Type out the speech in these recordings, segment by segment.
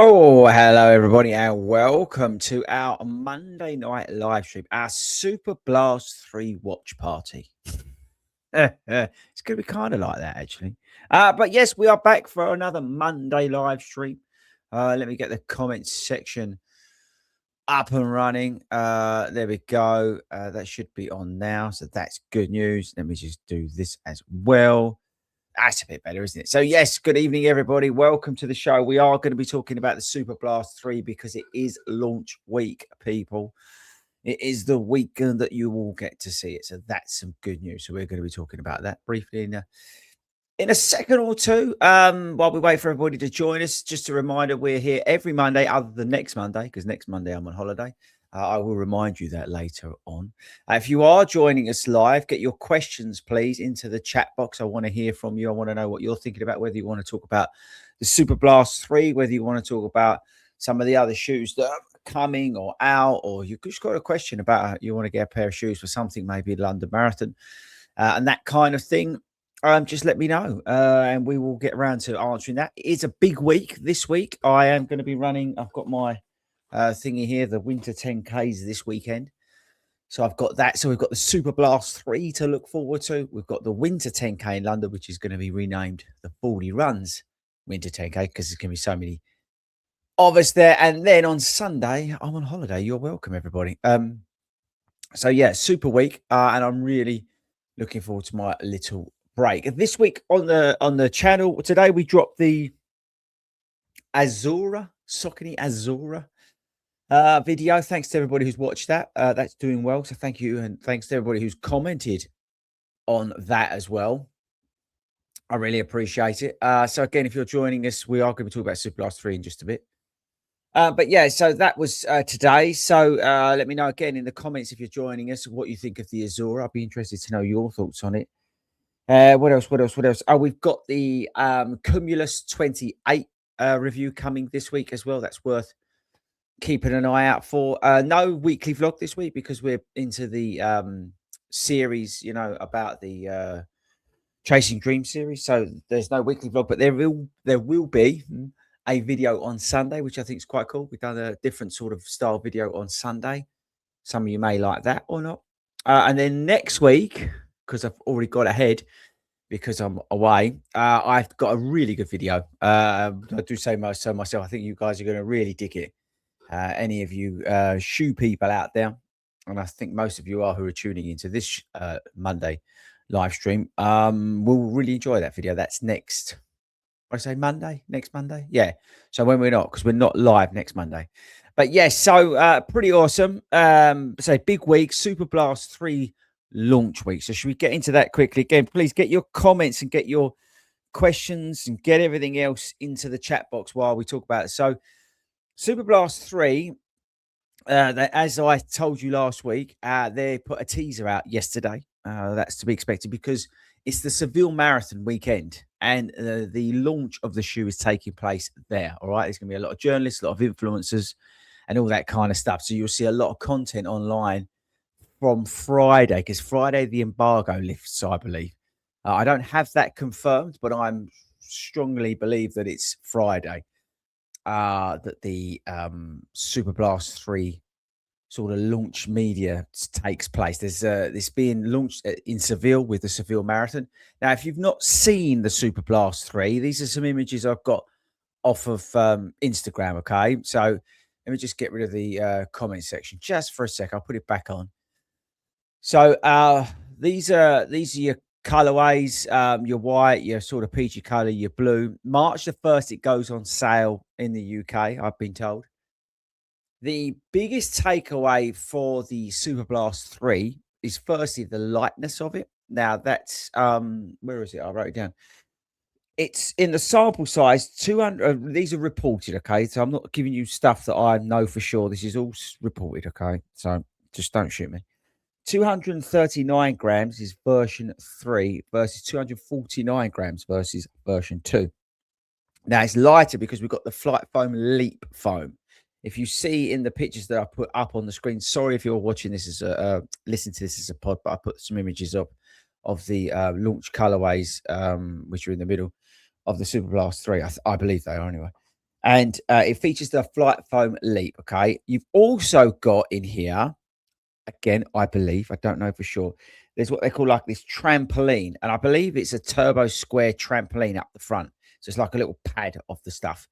Oh, hello everybody, and welcome to our Monday night live stream, our Super Blast 3 watch party. It's going to be kind of like that, actually. But yes, we are back for another Monday live stream. Let me get the comments section up and running. There we go. That should be on now, so that's good news. Let me just do this as well. That's a bit better, isn't it? So, yes, good evening, everybody. Welcome to the show. We are going to be talking about the Super Blast 3 because it is launch week, people. It is the weekend that you will get to see it. So, that's some good news. So, we're going to be talking about that briefly in a second or two. While we wait for everybody to join us, just a reminder, we're here every Monday other than next Monday, because next Monday I'm on holiday. I will remind you that later on. If you are joining us live, get your questions, please, into the chat box. I want to hear from you. I want to know what you're thinking about, whether you want to talk about the Super Blast 3, whether you want to talk about some of the other shoes that are coming or out, or you've just got a question about you want to get a pair of shoes for something, maybe London Marathon, and that kind of thing. Just let me know, and we will get around to answering that. It is a big week this week. I am going to be running. I've got my thingy here, the winter 10Ks this weekend. So I've got that. So we've got the Super Blast 3 to look forward to. We've got the winter 10K in London, which is going to be renamed the FORDY Runs winter 10K because there's going to be so many of us there. And then on Sunday, I'm on holiday. You're welcome, everybody. So yeah, super week, and I'm really looking forward to my little break. This week on the channel today, we dropped the Azura Saucony Azura video. Thanks to everybody who's watched that. That's doing well. So thank you. And thanks to everybody who's commented on that as well. I really appreciate it. So again, if you're joining us, we are going to be talking about Super Blast 3 in just a bit. But yeah, so that was today. So let me know again in the comments if you're joining us what you think of the Azura. I'd be interested to know your thoughts on it. What else? Oh, we've got the Cumulus 28 review coming this week as well. That's worth keeping an eye out for. No weekly vlog this week because we're into the series, about the Chasing Dreams series. So there's no weekly vlog, but there will be a video on Sunday, which I think is quite cool. We've done a different sort of style video on Sunday. Some of you may like that or not. And then next week, because I've already got ahead because I'm away, I've got a really good video. I do say so myself. I think you guys are going to really dig it. Any of you shoe people out there, and I think most of you are who are tuning into this Monday live stream, will really enjoy that video. That's next. I say Monday, next Monday. Yeah. So when we're not, because we're not live next Monday. But yes, so pretty awesome. So big week, Super Blast 3 launch week. So should we get into that quickly? Again, please get your comments and get your questions and get everything else into the chat box while we talk about it. So Super Blast 3, as I told you last week, they put a teaser out yesterday. That's to be expected because it's the Seville Marathon weekend and the launch of the shoe is taking place there. All right. There's going to be a lot of journalists, a lot of influencers and all that kind of stuff. So you'll see a lot of content online from Friday because Friday the embargo lifts, I believe. I don't have that confirmed, but I'm strongly believe that it's Friday that the Super Blast 3 sort of launch media takes place. There's this being launched in Seville with the Seville Marathon. Now, if you've not seen the Super Blast 3, these are some images I've got off of Instagram. Okay, so let me just get rid of the comment section just for a sec. I'll put it back on. So these are your colorways, your white, your sort of peachy color, your blue. March the 1st, it goes on sale in the UK, I've been told. The biggest takeaway for the Super Blast 3 is firstly the lightness of it. Now that's where is it? I wrote it down. It's in the sample size 200. These are reported, okay? So I'm not giving you stuff that I know for sure. This is all reported, okay? So just don't shoot me. 239 grams is version 3 versus 249 grams versus version 2. Now it's lighter because we've got the Flight Foam Leap foam. If you see in the pictures that I put up on the screen, sorry if you're watching this as a listen to this as a pod, but I put some images up of the launch colorways, which are in the middle of the Super Blast 3. I believe they are anyway. And it features the Flight Foam Leap. Okay, you've also got in here again, I believe, I don't know for sure. There's what they call like this trampoline, and I believe it's a turbo square trampoline up the front. So it's like a little pad of the stuff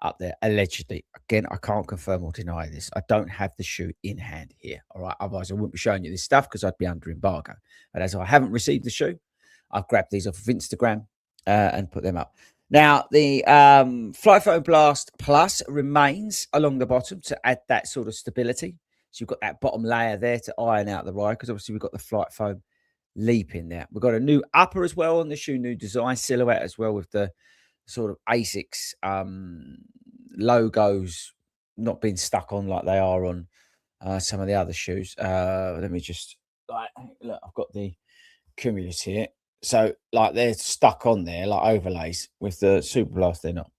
up there, allegedly. Again, I can't confirm or deny this. I don't have the shoe in hand here. All right. Otherwise, I wouldn't be showing you this stuff because I'd be under embargo. And as I haven't received the shoe, I've grabbed these off of Instagram and put them up. Now, the Flight Photo Blast Plus remains along the bottom to add that sort of stability. So you've got that bottom layer there to iron out the ride because obviously we've got the Flight Foam Leap in there. We've got a new upper as well on the shoe, new design silhouette as well with the sort of ASICS logos not being stuck on like they are on some of the other shoes. Let me just look. I've got the Cumulus here, so like they're stuck on there like overlays with the Superblast. They're not.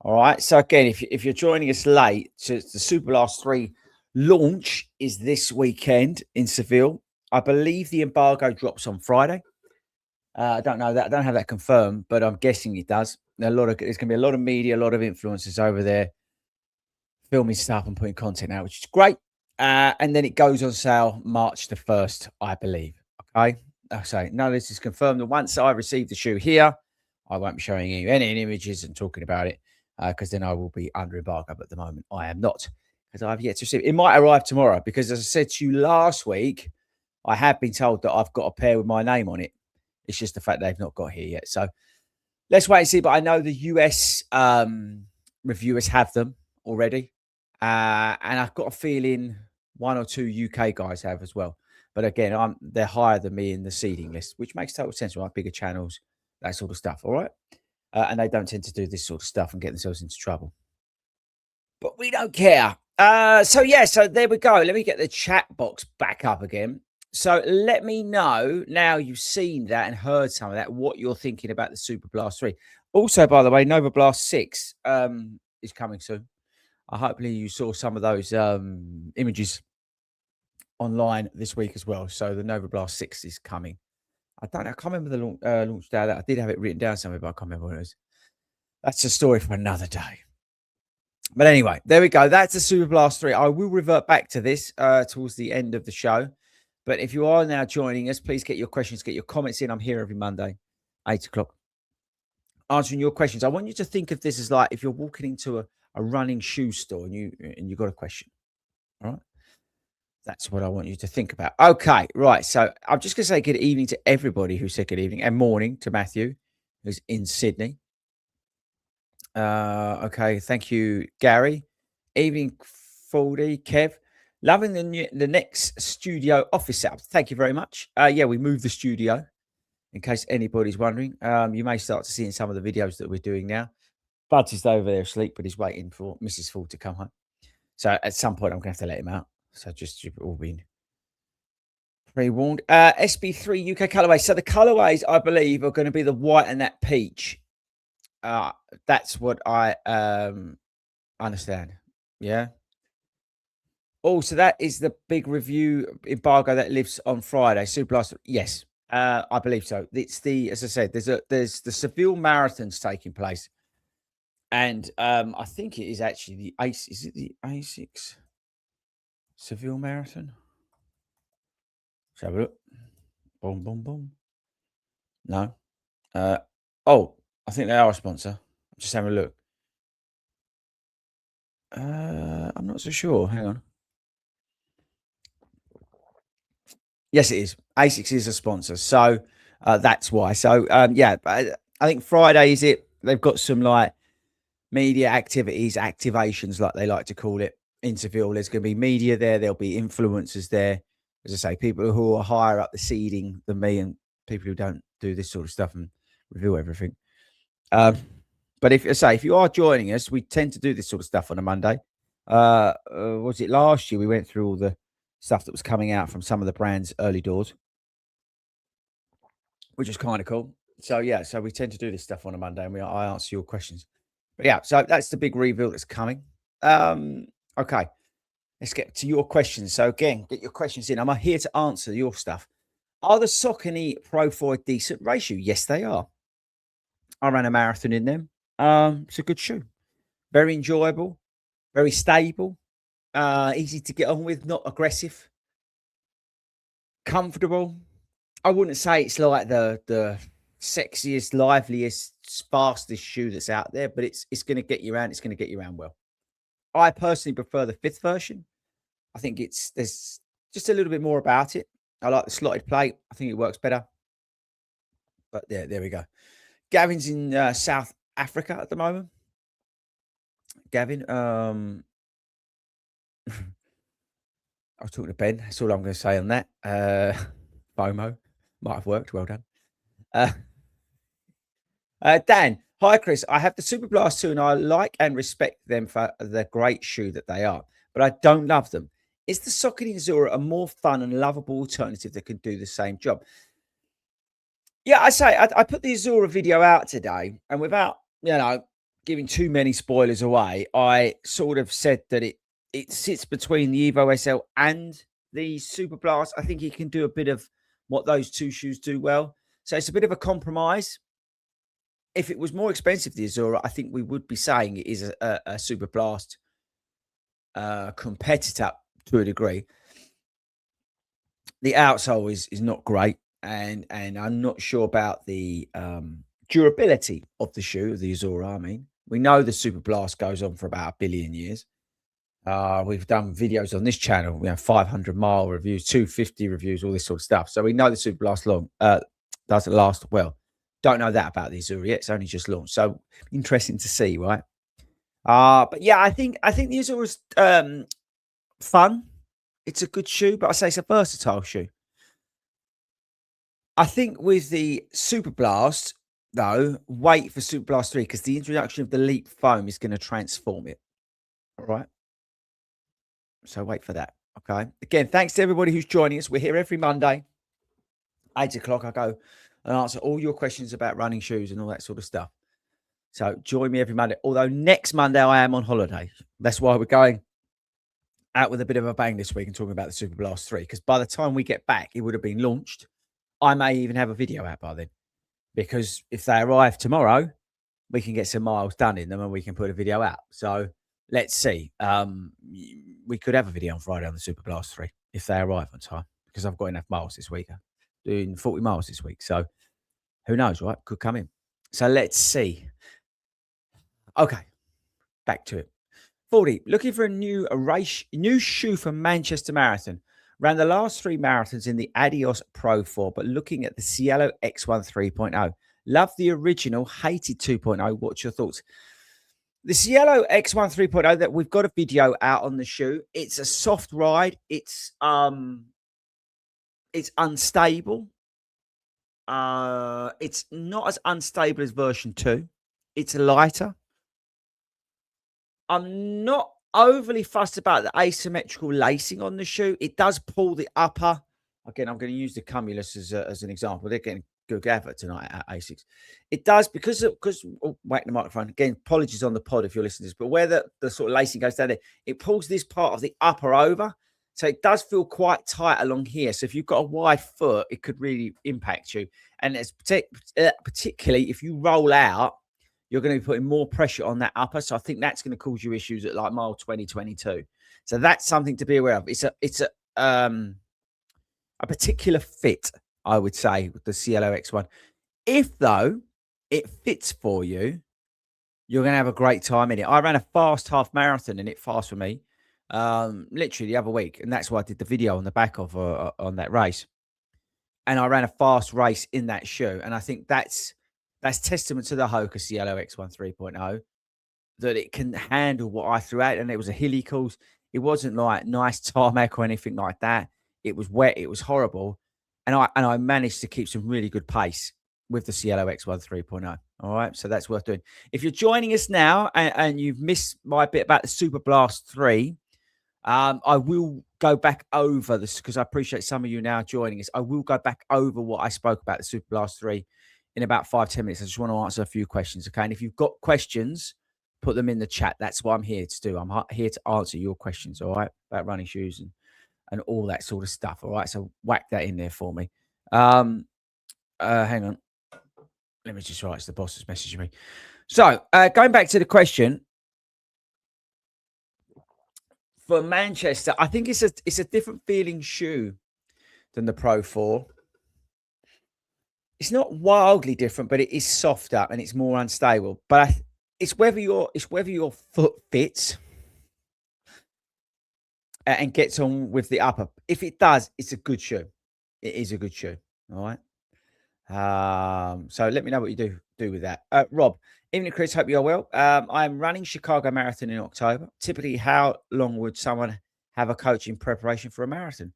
All right. So again, if you're joining us late, so the Superblast 3 launch is this weekend in Seville. I believe the embargo drops on Friday. I don't know that. I don't have that confirmed, but I'm guessing it does. There's going to be a lot of media, a lot of influencers over there filming stuff and putting content out, which is great. And then it goes on sale March the 1st, I believe. Okay. I say, no, this is confirmed. And once I receive the shoe here, I won't be showing you any images and talking about it because then I will be under embargo. But at the moment, I am not because I have yet to receive it. It might arrive tomorrow because, as I said to you last week, I have been told that I've got a pair with my name on it. It's just the fact they've not got here yet. So let's wait and see. But I know the US reviewers have them already. And I've got a feeling one or two UK guys have as well. But again, they're higher than me in the seeding list, which makes total sense, right? Bigger channels, that sort of stuff. All right. And they don't tend to do this sort of stuff and get themselves into trouble. But we don't care. So there we go. Let me get the chat box back up again. So let me know now you've seen that and heard some of that, what you're thinking about the Super Blast 3. Also, by the way, Nova Blast 6 is coming soon. Hopefully you saw some of those images online this week as well. So the Nova Blast 6 is coming. I can't remember the launch day. I did have it written down somewhere, but I can't remember what it was. That's a story for another day. But anyway, there we go. That's the Super Blast 3. I will revert back to this towards the end of the show. But if you are now joining us, please get your questions, get your comments in. I'm here every Monday, 8 o'clock, answering your questions. I want you to think of this as like if you're walking into a running shoe store and you got a question. All right. That's what I want you to think about. Okay, right. So I'm just going to say good evening to everybody who said good evening and morning to Matthew, who's in Sydney. Okay, thank you, Gary. Evening, FORDY, Kev. Loving the next studio office setup. Thank you very much. Yeah, we moved the studio, in case anybody's wondering. You may start to see in some of the videos that we're doing now. Buds is over there asleep, but he's waiting for Mrs. Ford to come home. So at some point, I'm going to have to let him out. So just you've all been pre-warned. SB3 UK colorways. So the colorways, I believe, are going to be the white and that peach. That's what I understand. Yeah. Oh, so that is the big review embargo that lives on Friday. Super Blast. Yes, I believe so. It's as I said, there's the Seville Marathon's taking place. And I think it is actually the is it the ASICS Seville Marathon? Let's have a look. Boom, boom, boom. No. I think they are a sponsor. I'm just having a look. I'm not so sure. Hang on. Yes, it is. ASICS is a sponsor. So that's why. So yeah, I think Friday is it. They've got some like media activities, activations, like they like to call it, in Seville. There's going to be media there. There'll be influencers there. As I say, people who are higher up the seeding than me and people who don't do this sort of stuff and reveal everything. But if you are joining us, we tend to do this sort of stuff on a Monday. Was it last year? We went through all the stuff that was coming out from some of the brands' early doors, which is kind of cool. So yeah, so we tend to do this stuff on a Monday, and I answer your questions. But yeah, so that's the big reveal that's coming. Okay, let's get to your questions. So again, get your questions in. I'm here to answer your stuff. Are the Saucony Pro 4 a decent race shoe? Yes, they are. I ran a marathon in them. It's a good shoe. Very enjoyable, very stable, easy to get on with, not aggressive, comfortable. I wouldn't say it's like the sexiest, liveliest, fastest shoe that's out there, but it's going to get you around. It's going to get you around well. I personally prefer the fifth version. I think there's just a little bit more about it. I like the slotted plate. I think it works better. But there we go. Gavin's in South Africa at the moment. Gavin, I was talking to Ben. That's all I'm going to say on that. FOMO might have worked. Well done. Uh, Dan, hi Chris. I have the Superblast 2 and I like and respect them for the great shoe that they are, but I don't love them. Is the Saucony Azura a more fun and lovable alternative that can do the same job? Yeah, I put the Azura video out today, and without giving too many spoilers away, I sort of said that it sits between the Evo SL and the Superblast. I think it can do a bit of what those two shoes do well. So it's a bit of a compromise. If it was more expensive, the Azura, I think we would be saying it is a Superblast competitor to a degree. The outsole is not great, and I'm not sure about the durability of the shoe, the Azura. I mean, we know the Superblast goes on for about 1 billion years. We've done videos on this channel, 500-mile reviews, 250 reviews, all this sort of stuff. So we know the Superblast doesn't last well. Don't know that about the Azura yet. It's only just launched. So interesting to see, right? But yeah, I think the Azura's fun. It's a good shoe, but I say it's a versatile shoe. I think with the Superblast, though, wait for Superblast 3 because the introduction of the Leap foam is going to transform it. All right. So wait for that. Okay. Again, thanks to everybody who's joining us. We're here every Monday, 8 o'clock. I go and answer all your questions about running shoes and all that sort of stuff. So join me every Monday. Although next Monday I am on holiday. That's why we're going out with a bit of a bang this week and talking about the Superblast 3. Because by the time we get back, it would have been launched. I may even have a video out by then. Because if they arrive tomorrow, we can get some miles done in them and we can put a video out. So let's see. We could have a video on Friday on the Superblast 3 if they arrive on time. Because I've got enough miles this week. Doing 40 miles this week. So who knows, right? Could come in. So let's see. Okay. Back to it. FORDY, looking for a new shoe for Manchester Marathon. Ran the last 3 marathons in the Adios Pro 4, but looking at the Cielo X1 3.0. Love the original, hated 2.0. What's your thoughts? The Cielo X1 3.0 that we've got a video out on the shoe. It's a soft ride. It's unstable. It's not as unstable as version 2. It's lighter. I'm not overly fussed about the asymmetrical lacing on the shoe. It does pull the upper. Again, I'm going to use the Cumulus as an example. They're getting good effort tonight at ASICS. It does because whack the microphone again. Apologies on the pod if you're listening to this, but where the sort of lacing goes down there, it pulls this part of the upper over. So it does feel quite tight along here. So if you've got a wide foot, it could really impact you. And it's particularly if you roll out, you're going to be putting more pressure on that upper. So I think that's going to cause you issues at like mile 20, 22. So that's something to be aware of. It's a particular fit, I would say, with the Cielo X1. If, though, it fits for you, you're going to have a great time in it. I ran a fast half marathon and it fast for me literally the other week. And that's why I did the video on the back of on that race. And I ran a fast race in that shoe. And I think that's testament to the Hoka Cielo X1 3.0 that it can handle what I threw out. And it was a hilly course. It wasn't like nice tarmac or anything like that. It was wet. It was horrible. And I managed to keep some really good pace with the Cielo X1 3.0. All right. So that's worth doing. If you're joining us now and you've missed my bit about the Superblast 3, I will go back over this because I appreciate some of you now joining us. I will go back over what I spoke about the Superblast 3 in about 5-10 minutes. I just want to answer a few questions. Okay. And if you've got questions, put them in the chat. That's what I'm here to do. I'm here to answer your questions. All right. About running shoes and all that sort of stuff. All right. So whack that in there for me. Hang on. Let me just write. It's the boss that's messaging me. So going back to the question, For Manchester, I think it's a different feeling shoe than the Pro 4. It's not wildly different, but it is softer and it's more unstable. But it's whether your foot fits and gets on with the upper. If it does, it's a good shoe. It is a good shoe. All right. So let me know what you do with that. Rob, evening, Chris. Hope you're well. I'm running Chicago Marathon in October. Typically, how long would someone have a coach in preparation for a marathon?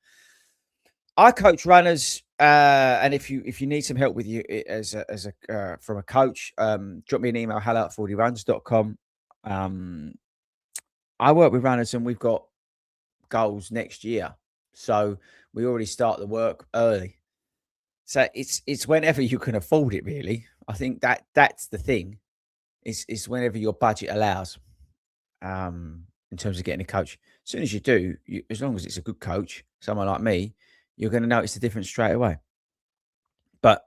I coach runners, and if you need some help with you from a coach, drop me an email, hello@fordyruns.com. Um, I work with runners, and we've got goals next year, so we already start the work early. So it's whenever you can afford it, really. I think that's the thing. It's whenever your budget allows. In terms of getting a coach, as soon as you do, as long as it's a good coach, someone like me, you're going to notice the difference straight away. But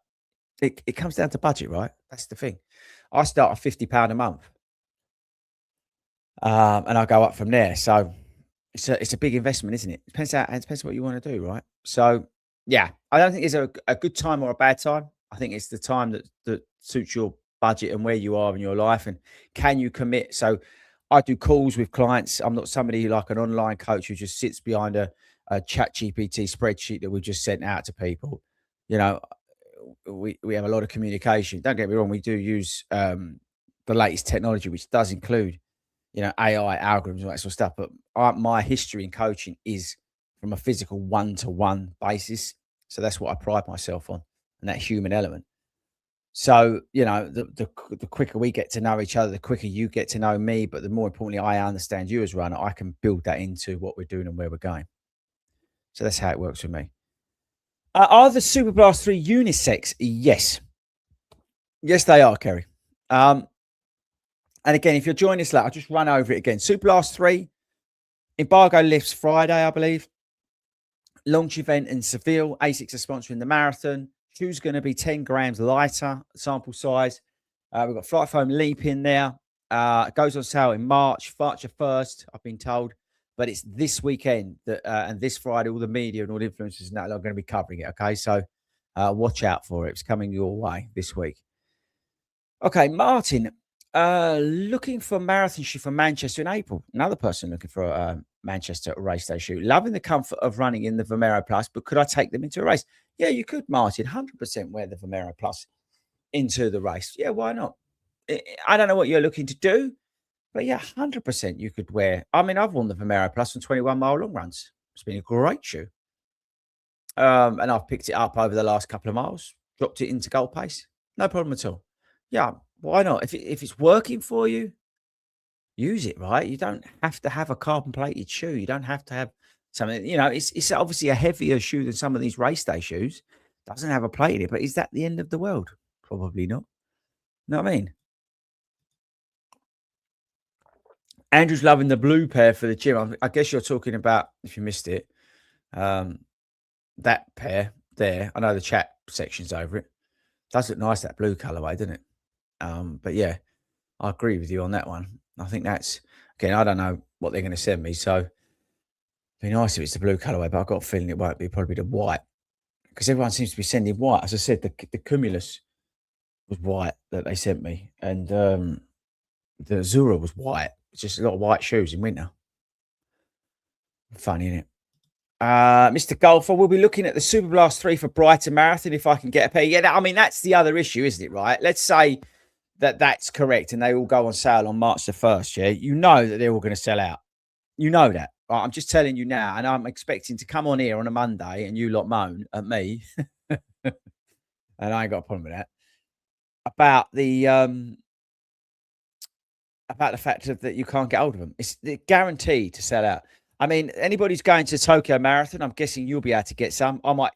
it comes down to budget, right? That's the thing. I start at £50 a month, and I go up from there. So it's a big investment, isn't it? It depends what you want to do, right? So yeah, I don't think it's a good time or a bad time. I think it's the time that suits your budget and where you are in your life, and can you commit. So I do calls with clients. I'm not somebody like an online coach who just sits behind a chat GPT spreadsheet that we just sent out to people. You know, we have a lot of communication. Don't get me wrong, we do use the latest technology, which does include, AI algorithms and that sort of stuff. But my history in coaching is from a physical one-to-one basis. So that's what I pride myself on, and that human element. So, the quicker we get to know each other, the quicker you get to know me, but the more importantly, I understand you as a runner, I can build that into what we're doing and where we're going. So that's how it works with me. Are the Superblast 3 unisex? Yes. Yes, they are, Kerry. And again, if you're joining us late, I'll just run over it again. Superblast 3, embargo lifts Friday, I believe. Launch event in Seville. ASICS are sponsoring the marathon. Shoe's going to be 10 grams lighter, sample size. We've got Flight Foam Leap in there. It goes on sale in March 1st, I've been told. But it's this weekend and this Friday, all the media and all the influencers and that are going to be covering it. Okay, so watch out for it. It's coming your way this week. Okay, Martin, looking for marathon shoe for Manchester in April. Another person looking for a Manchester race day shoe. Loving the comfort of running in the Vomero Plus, but could I take them into a race? Yeah, you could, Martin. 100% wear the Vomero Plus into the race. Yeah, why not? I don't know what you're looking to do, but yeah, 100% you could wear. I mean, I've worn the Vomero Plus on 21-mile long runs. It's been a great shoe. And I've picked it up over the last couple of miles, dropped it into goal pace. No problem at all. Yeah, why not? If it's working for you, use it, right? You don't have to have a carbon plated shoe. You don't have to have something, it's obviously a heavier shoe than some of these race day shoes. Doesn't have a plate in it, but is that the end of the world? Probably not. Know what I mean? Andrew's loving the blue pair for the gym. I guess you're talking about, if you missed it, that pair there. I know the chat section's over it. Does look nice, that blue colourway, doesn't it? But yeah, I agree with you on that one. I think that's, again, I don't know what they're going to send me, so it'd be nice if it's the blue colourway, but I've got a feeling it won't be, probably the white, because everyone seems to be sending white. As I said, the Cumulus was white that they sent me, and the Zura was white. It's just a lot of white shoes in winter. Funny, isn't it? Mr. Golfer, we'll be looking at the Superblast 3 for Brighton Marathon if I can get a pair. Yeah, I mean, that's the other issue, isn't it, right? Let's say that's correct and they all go on sale on March the 1st, yeah? You know that they're all going to sell out. You know that. Right? I'm just telling you now, and I'm expecting to come on here on a Monday and you lot moan at me, and I ain't got a problem with that, about the fact that you can't get hold of them. They're guaranteed to sell out. I mean, anybody's going to Tokyo Marathon, I'm guessing you'll be able to get some. I might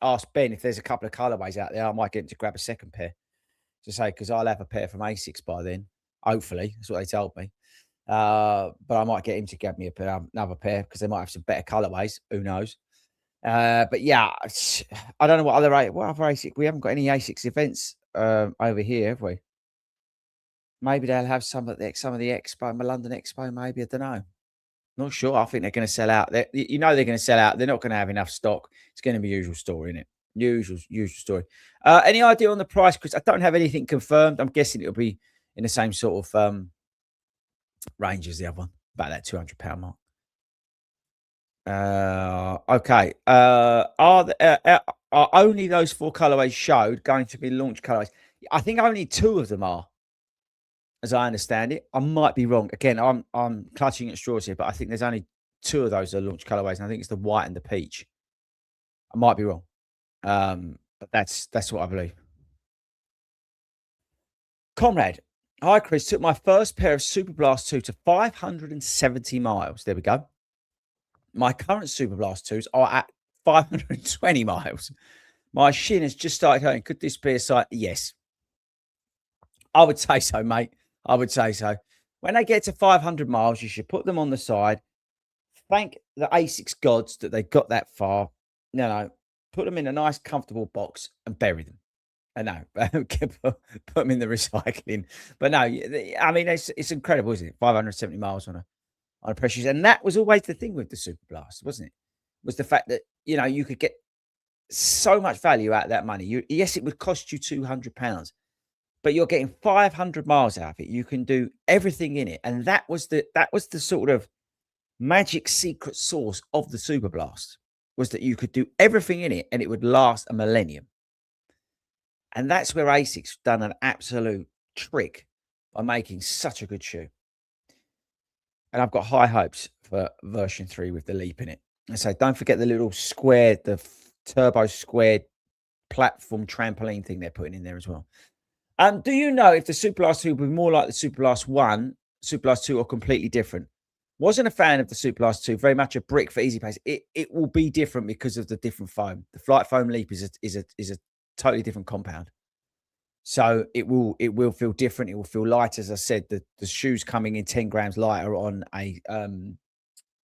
ask Ben if there's a couple of colorways out there. I might get him to grab a second pair to say, because I'll have a pair from ASICS by then. Hopefully, that's what they told me. But I might get him to grab me another pair because they might have some better colorways. Who knows? But yeah, I don't know what other ASICS. We haven't got any ASICS events over here, have we? Maybe they'll have some of the Expo, London Expo. Maybe, I don't know. Not sure. I think they're going to sell out. You know they're going to sell out. They're not going to have enough stock. It's going to be usual story, isn't it? Usual story. Any idea on the price? Because I don't have anything confirmed. I'm guessing it'll be in the same sort of range as the other one, about that £200 mark. Okay. Are only those four colorways showed going to be launch colorways? I think only two of them are, as I understand it. I might be wrong. Again, I'm clutching at straws here, but I think there's only two of those are launch colorways, and I think it's the white and the peach. I might be wrong, but that's what I believe. Comrade, hi Chris. Took my first pair of Superblast 2 to 570 miles. There we go. My current Superblast 2s are at 520 miles. My shin has just started hurting. Could this be a sign? Yes. I would say so, mate. I would say so. When they get to 500 miles, you should put them on the side. Thank the ASICS gods that they got that far. No, put them in a nice, comfortable box and bury them. I know, put them in the recycling. But no, I mean, it's incredible, isn't it? 570 miles on a pressure, and that was always the thing with the Superblast, wasn't it? Was the fact that you could get so much value out of that money. Yes, it would cost you £200, but you're getting 500 miles out of it. You can do everything in it, and that was the sort of magic secret sauce of the Superblast, was that you could do everything in it and it would last a millennium. And that's where ASICS done an absolute trick by making such a good shoe. And I've got high hopes for version 3 with the leap in it. And so don't forget the little squared, turbo squared platform trampoline thing they're putting in there as well. Do you know if the Superblast 2 will be more like the Superblast 1, Superblast 2, or completely different? Wasn't a fan of the Superblast 2, very much a brick for easy pace. It will be different because of the different foam. The Flight Foam Leap is a totally different compound. So it will feel different. It will feel light. As I said, the shoe's coming in 10 grams lighter on a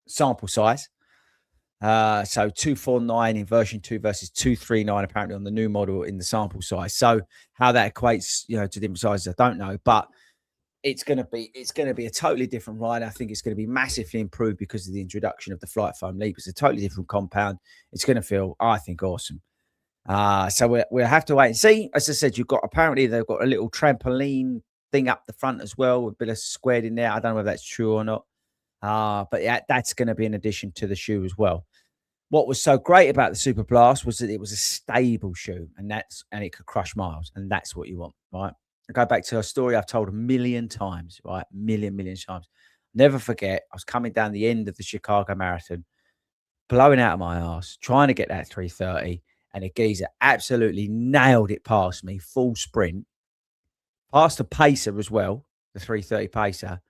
sample size. So 249 in version 2 versus 239 apparently on the new model in the sample size. So how that equates, to different sizes, I don't know, but it's going to be a totally different ride. I think it's going to be massively improved because of the introduction of the Flight Foam Leap. It's a totally different compound. It's going to feel, I think, awesome. So we'll have to wait and see. As I said, they've got a little trampoline thing up the front as well, with a bit of squared in there. I don't know whether that's true or not. But yeah, that's going to be an addition to the shoe as well. What was so great about the Superblast was that it was a stable shoe, and it could crush miles, and that's what you want, right? I go back to a story I've told a million times, right? Million times. Never forget, I was coming down the end of the Chicago Marathon, blowing out of my ass, trying to get that 3:30, and a geezer absolutely nailed it past me, full sprint, past a pacer as well, the 3:30 pacer,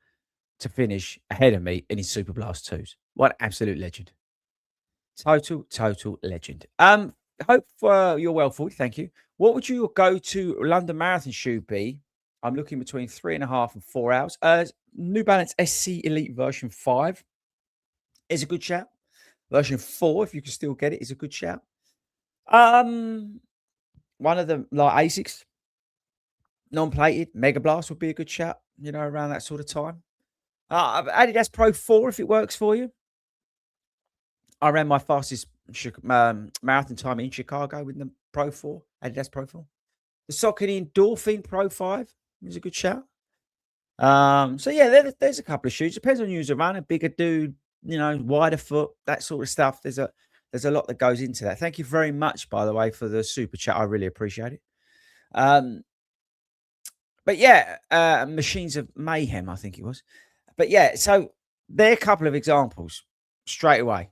to finish ahead of me in his Superblast 2s. What an absolute legend. Total legend. Hope you're well, Fordy. Thank you. What would your go-to London Marathon shoe be? I'm looking between 3.5 and 4 hours. New Balance SC Elite version 5 is a good shout. Version 4, if you can still get it, is a good shout. One of them, like ASICS, non-plated, Mega Blast would be a good shout, around that sort of time. Adidas Pro 4, if it works for you. I ran my fastest marathon time in Chicago with the Pro 4, Adidas Pro 4. The Saucony Endorphin Pro 5 is a good shout. So yeah, there's a couple of shoes. Depends on you as a runner, bigger dude, wider foot, that sort of stuff. There's a lot that goes into that. Thank you very much, by the way, for the super chat. I really appreciate it. But yeah, Machines of Mayhem, I think it was. But yeah, so they're a couple of examples straight away.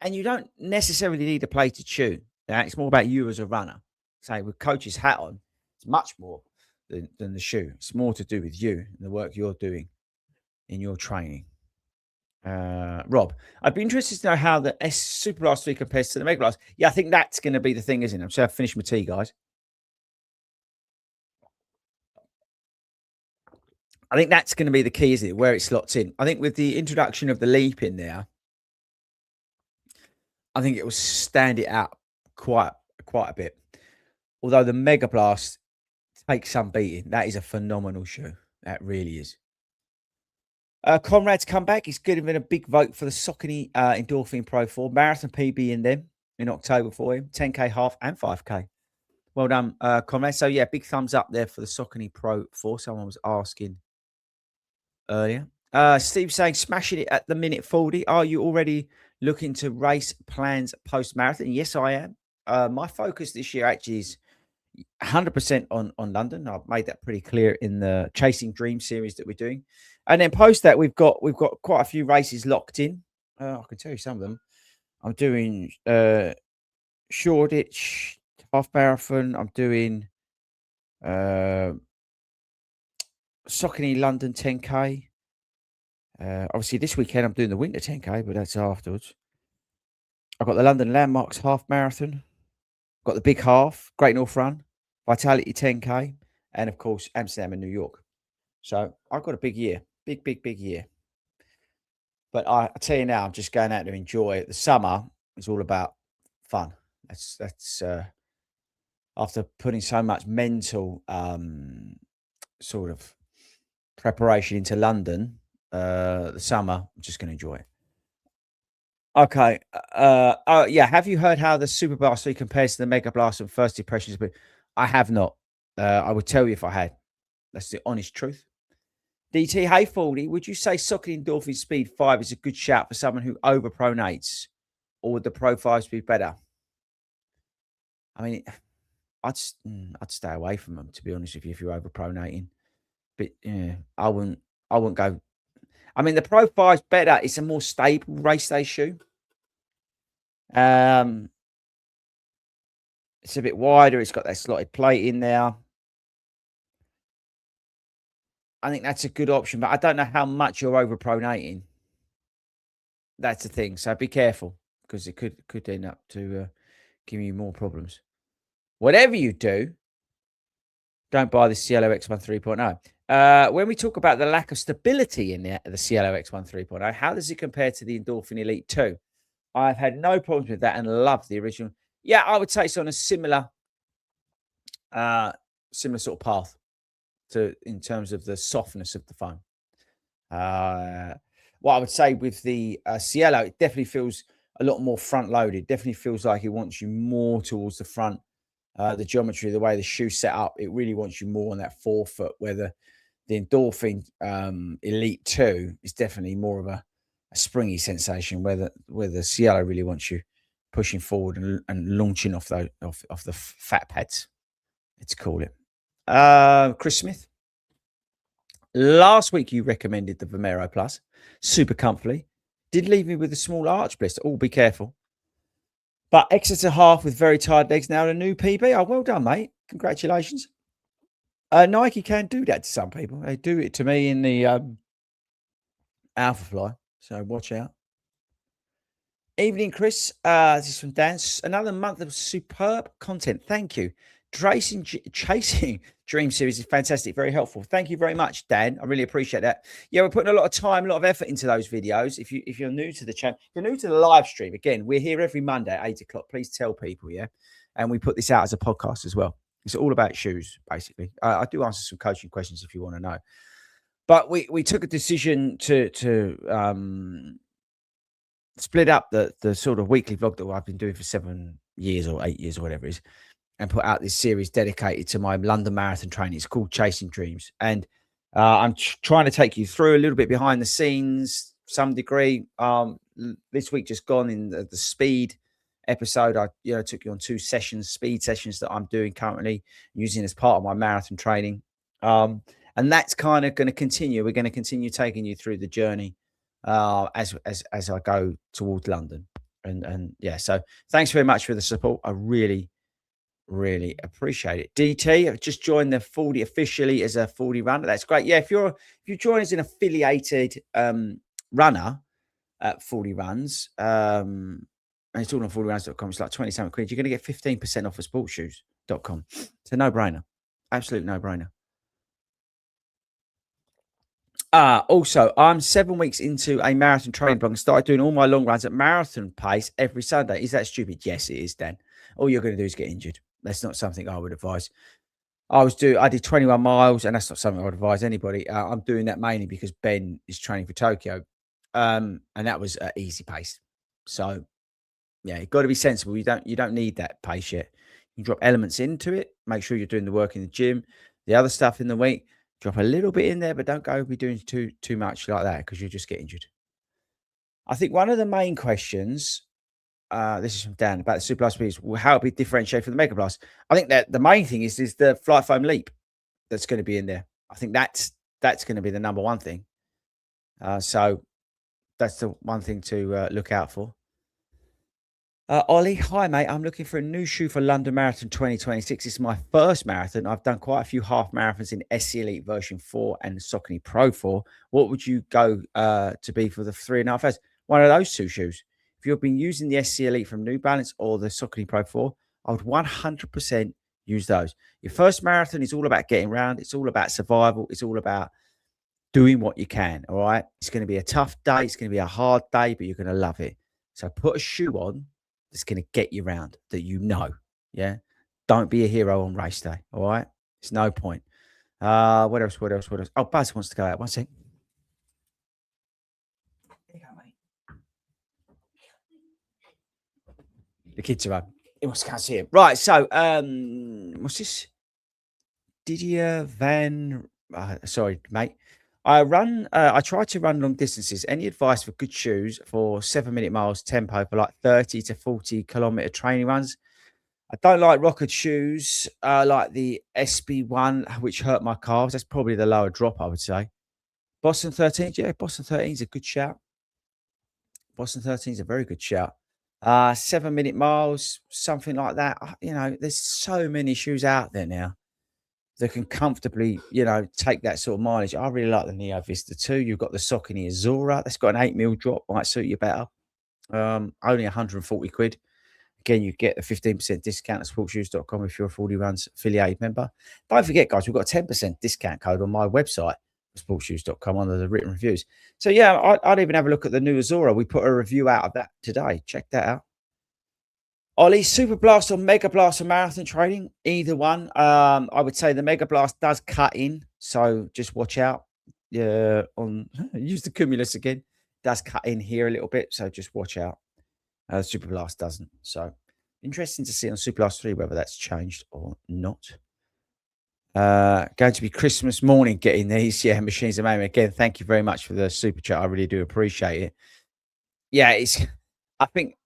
And you don't necessarily need a plated shoe. It's more about you as a runner. Say, with coach's hat on, it's much more than the shoe. It's more to do with you and the work you're doing in your training. Rob, I'd be interested to know how the Superblast 3 compares to the Mega Blast. Yeah, I think that's going to be the thing, isn't it? So I've finished my tea, guys. I think that's going to be the key, isn't it? Where it slots in. I think with the introduction of the leap in there, I think it will stand it out quite a bit. Although the Mega Blast takes some beating. That is a phenomenal shoe. That really is. Conrad's come back. He's given a big vote for the Saucony Endorphin Pro 4 marathon PB in them in October for him. 10K half and 5K. Well done, Conrad. So, yeah, big thumbs up there for the Saucony Pro 4. Someone was asking earlier. Steve saying, smashing it at the minute, FORDY. Are you already looking to race plans post-marathon? Yes, I am. My focus this year actually is 100% on London. I've made that pretty clear in the Chasing Dream series that we're doing. And then post that, we've got quite a few races locked in. I can tell you some of them. I'm doing Shoreditch half marathon. I'm doing Saucony London 10K. Obviously, this weekend I'm doing the winter 10K, but that's afterwards. I've got the London Landmarks half marathon. Got the big half, Great North Run, Vitality 10K, and of course Amsterdam and New York. So I've got a big year, big year. But I tell you now, I'm just going out to enjoy it. The summer is all about fun. That's after putting so much mental sort of preparation into London, the summer, I'm just going to enjoy it. Okay. Yeah. Have you heard how the Superblast 3 compares to the Mega Blast and first impressions? But I have not. I would tell you if I had. That's the honest truth. DT, hey, FORDY, would you say Saucony Endorphin Speed 5 is a good shout for someone who overpronates? Or would the Pro 5s be better? I mean, I'd stay away from them, to be honest with you, if you're overpronating. But yeah, I wouldn't go. I mean, the Pro 5's better. It's a more stable race day shoe. It's a bit wider. It's got that slotted plate in there. I think that's a good option, but I don't know how much you're overpronating. That's the thing. So be careful because it could end up to giving you more problems. Whatever you do, don't buy the Cielo X1 3.0. When we talk about the lack of stability in the Cielo X1 3.0, how does it compare to the Endorphin Elite 2? I've had no problems with that and love the original. Yeah, I would say it's on a similar sort of path in terms of the softness of the foam. What I would say with the Cielo, it definitely feels a lot more front loaded. Definitely feels like it wants you more towards the front. The geometry, the way the shoe's set up, it really wants you more on that forefoot, where the Endorphin Elite 2 is definitely more of a springy sensation, where the Cielo really wants you pushing forward and launching off the fat pads, let's call it. Chris Smith, last week you recommended the Vomero Plus, super comfy. Did leave me with a small arch blister. Oh, be careful. But Exeter half with very tired legs now, a new PB. Oh, well done, mate. Congratulations. Nike can do that to some people. They do it to me in the Alpha Fly. So watch out. Evening, Chris. This is from Dan. Another month of superb content. Thank you. Chasing Dream series is fantastic. Very helpful. Thank you very much, Dan. I really appreciate that. Yeah, we're putting a lot of time, a lot of effort into those videos. If you're new to the channel, if you're new to the live stream, again, we're here every Monday at 8 o'clock. Please tell people, yeah? And we put this out as a podcast as well. It's all about shoes, basically. I do answer some coaching questions if you want to know. But we took a decision to split up the sort of weekly vlog that I've been doing for 7 years or 8 years or whatever it is, and put out this series dedicated to my London Marathon training. It's called Chasing Dreams. And I'm trying to take you through a little bit behind the scenes, some degree. This week just gone in the speed episode, I took you on 2 speed sessions that I'm doing currently, using as part of my marathon training. And that's kind of going to continue. We're going to continue taking you through the journey as I go towards London. And yeah, so thanks very much for the support. I really appreciate it. DT, I've just joined the FORDY officially as a FORDY runner. That's great. Yeah, if you join as an affiliated runner at FORDY Runs, and it's all on fordyruns.com, it's like 20-something quid, you're going to get 15% off of sportshoes.com. It's a no-brainer. Absolute no-brainer. Also, I'm 7 weeks into a marathon training blog and started doing all my long runs at marathon pace every Sunday. Is that stupid? Yes, it is, Dan. All you're going to do is get injured. That's not something I would advise. I did 21 miles, and that's not something I would advise anybody. I'm doing that mainly because Ben is training for Tokyo, and that was at easy pace. So yeah, you've got to be sensible. You don't need that pace yet. You drop elements into it. Make sure you're doing the work in the gym, the other stuff in the week. Drop a little bit in there, but don't go be doing too much like that because you'll just get injured. I think one of the main questions, this is from Dan about the Super Blast speed, is how it be differentiated from the Mega Blast. I think that the main thing is the Flight Foam Leap that's going to be in there. I think that's going to be the number one thing. So that's the one thing to look out for. Ollie, hi mate. I'm looking for a new shoe for London Marathon 2026. It's my first marathon. I've done quite a few half marathons in SC Elite version 4 and the Saucony Pro 4. What would you go to be for the 3.5 hours? One of those two shoes. If you've been using the SC Elite from New Balance or the Saucony Pro 4, I would 100% use those. Your first marathon is all about getting around. It's all about survival. It's all about doing what you can. All right. It's going to be a tough day. It's going to be a hard day, but you're going to love it. So put a shoe on that's going to get you round that you know. Yeah. Don't be a hero on race day. All right. It's no point. What else? What else? What else? Oh, Buzz wants to go out. One sec. There you go, mate. The kids are home. He wants to go and see him. Right. So, what's this? Didier Van. Sorry, mate. I try to run long distances. Any advice for good shoes for 7-minute miles tempo for like 30 to 40-kilometer training runs? I don't like rocket shoes like the SB1, which hurt my calves. That's probably the lower drop, I would say. Boston 13, yeah, Boston 13 is a good shout. Boston 13 is a very good shout. 7-minute miles, something like that. There's so many shoes out there now that can comfortably, take that sort of mileage. I really like the Neo Vista 2. You've got the Saucony Azura. That's got an 8 mil drop. Might suit you better. Only 140 quid. Again, you get a 15% discount at sportshoes.com if you're a 40 Runs affiliated member. Don't forget, guys, we've got a 10% discount code on my website, sportshoes.com, under the written reviews. So, yeah, I'd even have a look at the new Azura. We put a review out of that today. Check that out. Ollie, Super Blast or Mega Blast for marathon training? Either one. I would say the Mega Blast does cut in, so just watch out. Yeah, use the Cumulus again. Does cut in here a little bit, so just watch out. Super Blast doesn't. So interesting to see on Super Blast 3 whether that's changed or not. Going to be Christmas morning getting these. Yeah, Machines of Mayhem. Again, thank you very much for the super chat. I really do appreciate it. Yeah, I think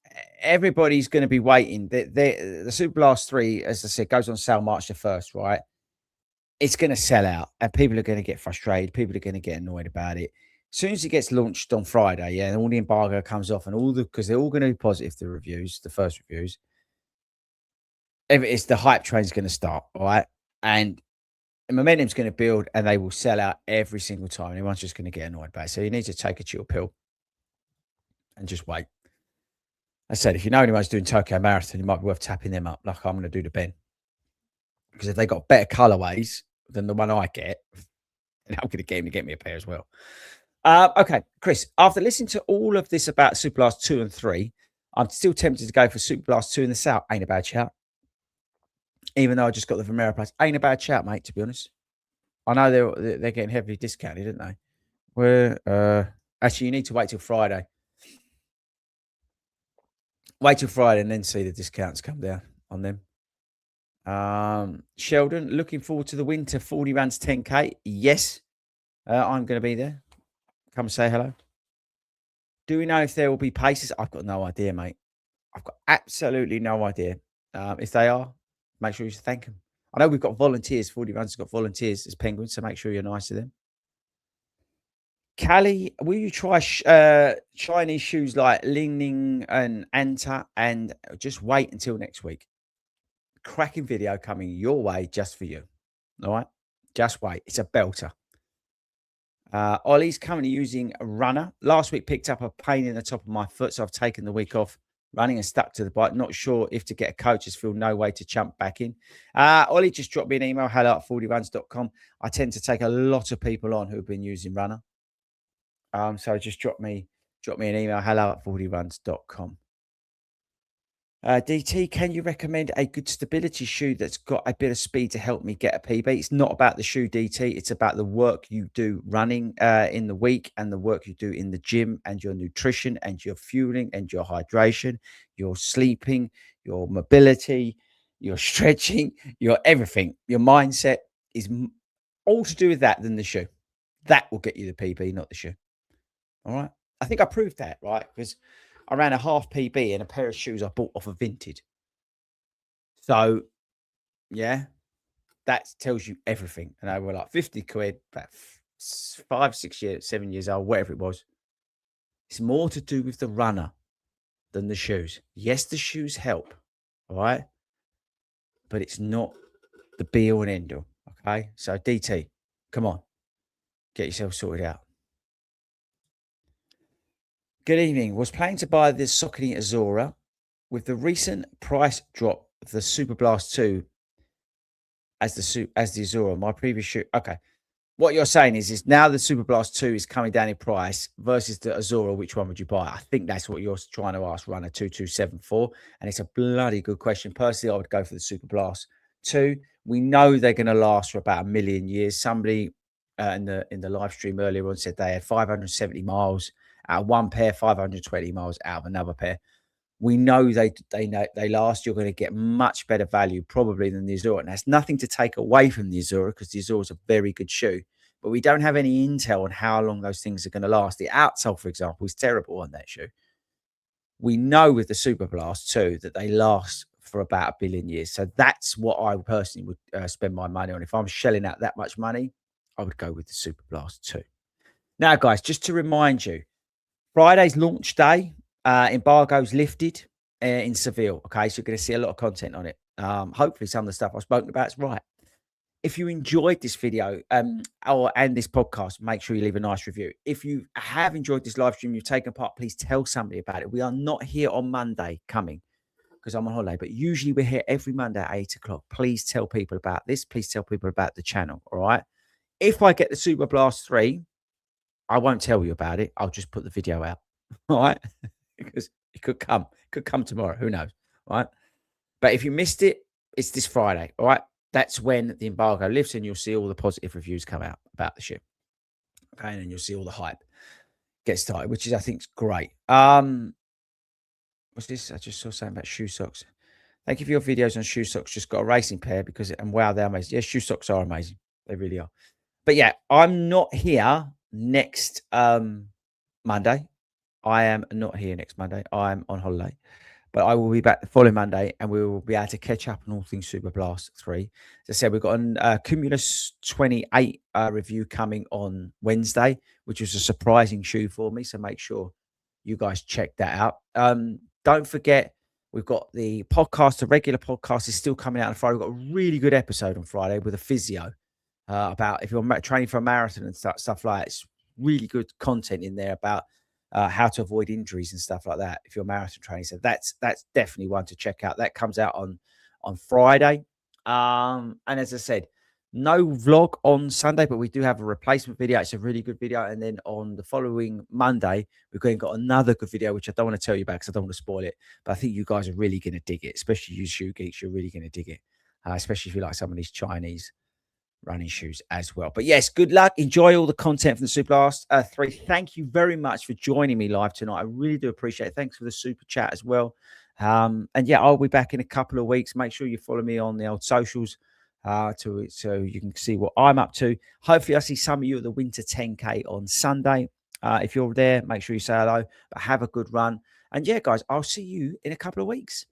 everybody's going to be waiting. The Super Blast 3, as I said, goes on sale March the 1st, right? It's going to sell out and people are going to get frustrated. People are going to get annoyed about it. As soon as it gets launched on Friday, yeah, and all the embargo comes off and because they're all going to be positive, the reviews, the first reviews, it's the hype train's going to start, all right? And the momentum's going to build and they will sell out every single time. Everyone's just going to get annoyed by it. So you need to take a chill pill and just wait. I said, if you know anyone's doing Tokyo Marathon, it might be worth tapping them up like I'm going to do to Ben. Because if they got better colorways than the one I get, then I'm going to get him to get me a pair as well. Okay, Chris, after listening to all of this about Super Blast 2 and 3, I'm still tempted to go for Super Blast 2 in the South. Ain't a bad shout. Even though I just got the Vomero Plus. Ain't a bad shout, mate, to be honest. I know they're getting heavily discounted, aren't they? Actually, you need to wait till Friday. Wait till Friday and then see the discounts come down on them. Sheldon, looking forward to the winter 40 Runs 10K. Yes, I'm going to be there. Come say hello. Do we know if there will be paces? I've got no idea, mate. I've got absolutely no idea. If they are, make sure you thank them. I know we've got volunteers. 40 Runs has got volunteers as Penguins, so make sure you're nice to them. Callie, will you try Chinese shoes like Ling Ning and Anta and just wait until next week? Cracking video coming your way just for you. All right? Just wait. It's a belter. Ollie's currently using a runner. Last week picked up a pain in the top of my foot, so I've taken the week off running and stuck to the bike. Not sure if to get a coach. Just feel no way to jump back in. Ollie just dropped me an email, hello@fordyruns.com. I tend to take a lot of people on who've been using runner. So just drop me an email, hello@fordyruns.com. DT, can you recommend a good stability shoe that's got a bit of speed to help me get a PB? It's not about the shoe, DT. It's about the work you do running in the week and the work you do in the gym and your nutrition and your fueling and your hydration, your sleeping, your mobility, your stretching, your everything. Your mindset is all to do with that than the shoe. That will get you the PB, not the shoe. All right. I think I proved that, right? Because I ran a half PB in a pair of shoes I bought off of Vinted. So, yeah, that tells you everything. And they were like 50 quid, about 5, 6 years, 7 years old, whatever it was. It's more to do with the runner than the shoes. Yes, the shoes help, all right? But it's not the be all and end all, okay? So, DT, come on, get yourself sorted out. Good evening. Was planning to buy this Saucony Azura. With the recent price drop of the Superblast 2 as the Azura, my previous shoe. Okay. What you're saying is now the Superblast 2 is coming down in price versus the Azura, which one would you buy? I think that's what you're trying to ask, Runner 2274. And it's a bloody good question. Personally, I would go for the Superblast 2. We know they're going to last for about 1,000,000 years. Somebody in the live stream earlier on said they had 570 miles out of one pair, 520 miles out of another pair. We know they last. You're going to get much better value probably than the Azura. And that's nothing to take away from the Azura because the Azura is a very good shoe. But we don't have any intel on how long those things are going to last. The outsole, for example, is terrible on that shoe. We know with the Superblast too that they last for about 1,000,000,000 years. So that's what I personally would spend my money on. If I'm shelling out that much money, I would go with the Superblast 2. Now, guys, just to remind you, Friday's launch day. Embargo's lifted in Seville. Okay, so you're going to see a lot of content on it. Hopefully, some of the stuff I've spoken about is right. If you enjoyed this video and this podcast, make sure you leave a nice review. If you have enjoyed this live stream, you've taken part, please tell somebody about it. We are not here on Monday coming because I'm on holiday, but usually we're here every Monday at 8 o'clock. Please tell people about this. Please tell people about the channel. All right. If I get the Superblast 3, I won't tell you about it. I'll just put the video out. All right. Because it could come tomorrow. Who knows? Right. But if you missed it, it's this Friday. All right. That's when the embargo lifts and you'll see all the positive reviews come out about the ship. Okay. And then you'll see all the hype get started, which is, I think, is great. What's this? I just saw something about shoe socks. Thank you for your videos on shoe socks. Just got a racing pair and wow, they're amazing. Yes, shoe socks are amazing. They really are. But yeah, I'm not here next Monday. I am not here next Monday. I'm on holiday, but I will be back the following Monday and we will be able to catch up on all things Superblast 3. As I said, we've got a Cumulus 28 review coming on Wednesday, which was a surprising shoe for me. So make sure you guys check that out. Don't forget, we've got the podcast, the regular podcast is still coming out on Friday. We've got a really good episode on Friday with a physio about if you're training for a marathon and stuff like that. It's really good content in there about how to avoid injuries and stuff like that if you're marathon training. So that's definitely one to check out. That comes out on Friday. And as I said, no vlog on Sunday, but we do have a replacement video. It's a really good video. And then on the following Monday, we've got another good video, which I don't want to tell you about because I don't want to spoil it. But I think you guys are really going to dig it, especially you shoe geeks. You're really going to dig it, especially if you like some of these Chinese running shoes as well. But yes, good luck. Enjoy all the content from the Superblast 3. Thank you very much for joining me live tonight. I really do appreciate it. Thanks for the super chat as well. And yeah, I'll be back in a couple of weeks. Make sure you follow me on the old socials so you can see what I'm up to. Hopefully, I see some of you at the Winter 10K on Sunday. If you're there, make sure you say hello. But have a good run. And yeah, guys, I'll see you in a couple of weeks.